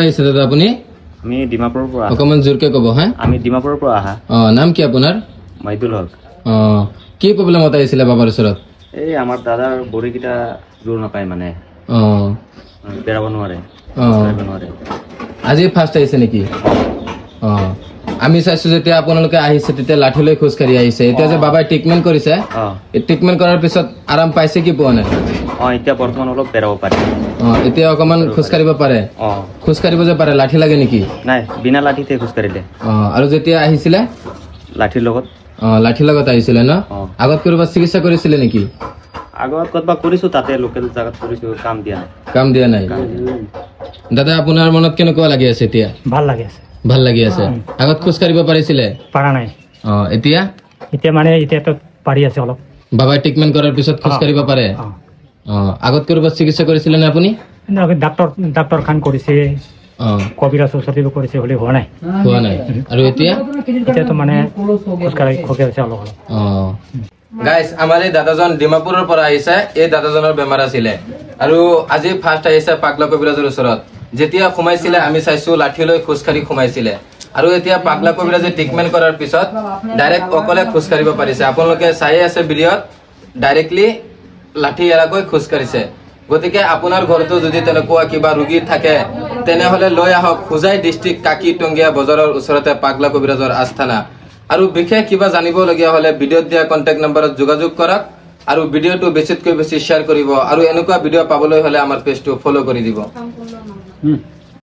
আহিছে দাদা আপুনি? আমি ডিমাপুৰৰ পৰা অকমান জোৰকে ক'ব হা। আমি ডিমাপুৰৰ পৰা আহা। নাম কি আপোনাৰ? মাইদুল হক। কি প্ৰব্লেমত আহিছিলে বাবাৰ ওচৰত? এই আমাৰ দাদাৰ ভৰিকেইটা জোৰ নাপায় মানে বেৰাব নোৱাৰে নোৱাৰে। আজি ফাৰ্ষ্ট আহিছে নেকি? আমি চাইছো যেতিয়া আপোনালোকে আহিছে তেতিয়া লাঠি লৈ খোজকাঢ়ি আহিছে। এতিয়া যে বাবাই ট্ৰিটমেণ্ট কৰিছে, ট্ৰিটমেণ্ট কৰাৰ পিছত আৰাম পাইছে কি পোৱা নাই? এতিয়া বৰ্তমান অলপ বেৰাব পাৰে। এতিয়া অকমান খোজকাঢ়িব পাৰে? খোজকাঢ়িব যে পাৰে, লাঠি লাগে নেকি? নাই, বিনা লাঠিতে খোজকাঢ়িলে। আৰু যেতিয়া আহিছিলে লাঠিৰ লগত? লাঠিৰ লগত আহিছিলে ন? আগত কৰবাত চিকিৎসা কৰিছিলে নেকি? আগত ক'ৰবাত কৰিছো, তাতে লোকেল জাগাত কৰিছো, কাম দিয়া নাই। দাদা আপোনাৰ মনত কেনেকুৱা লাগি আছে এতিয়া? ভাল লাগি আছে। ভাল লাগি আছে। আগত খোজ কাঢ়িব পাৰিছিলে? পাৰা নাই। এতিয়া মানে এতিয়াতো পাৰি আছে অলপ। বাবাই ট্ৰিটমেণ্ট কৰাৰ পিছত খোজ কাঢ়িব পাৰে? আগত কৰবাত চিকিৎসা কৰিছিলে নে আপুনি? ডাক্তৰ খান কৰিছে, কবিৰাজ ওচৰত কৰিছে, হ'লে হোৱা নাই। আৰু এতিয়াতো মানে খোজকাঢ়ি আছে অলপ অলপ। গাইজ, আমাৰ এই দাদাজন ডিমাপুৰৰ পৰা আহিছে। এই দাদাজনৰ বেমাৰ আছিলে আৰু আজি ফাৰ্ষ্ট আহিছে পাগলা কবিৰাজৰ ওচৰত। যেতিয়া সোমাইছিলে আমি চাইছো লাঠি লৈ খোজকাঢ়ি সোমাইছিলে আৰু এতিয়া পাগলা কবিৰাজে ট্ৰিটমেণ্ট কৰাৰ পিছত ডাইৰেক্ট অকলে খোজকাঢ়িব পাৰিছে। আপোনালোকে চাই আছে ভিডিঅ'ত, ডাইৰেক্টলি লাঠি এৰাকৈ খোজকাঢ়িছে। গতিকে আপোনাৰ ঘৰতো যদি তেনেকুৱা কিবা ৰোগী থাকে তেনেহলে লৈ আহক হোজাই ডিষ্ট্ৰিক্ট কাকিটঙ্গিয়া বজাৰৰ ওচৰতে পাগলা কবিৰাজৰ আস্থানা। আৰু বিশেষ কিবা জানিবলগীয়া হলে ভিডিঅ'ত দিয়া কন্টেক্ট নম্বৰত যোগাযোগ কৰক আৰু ভিডিঅ'টো বেছিতকৈ বেছি শ্বেয়াৰ কৰিব আৰু এনেকুৱা ভিডিঅ' পাবলৈ হলে আমাৰ পেজটো ফলো কৰি দিব।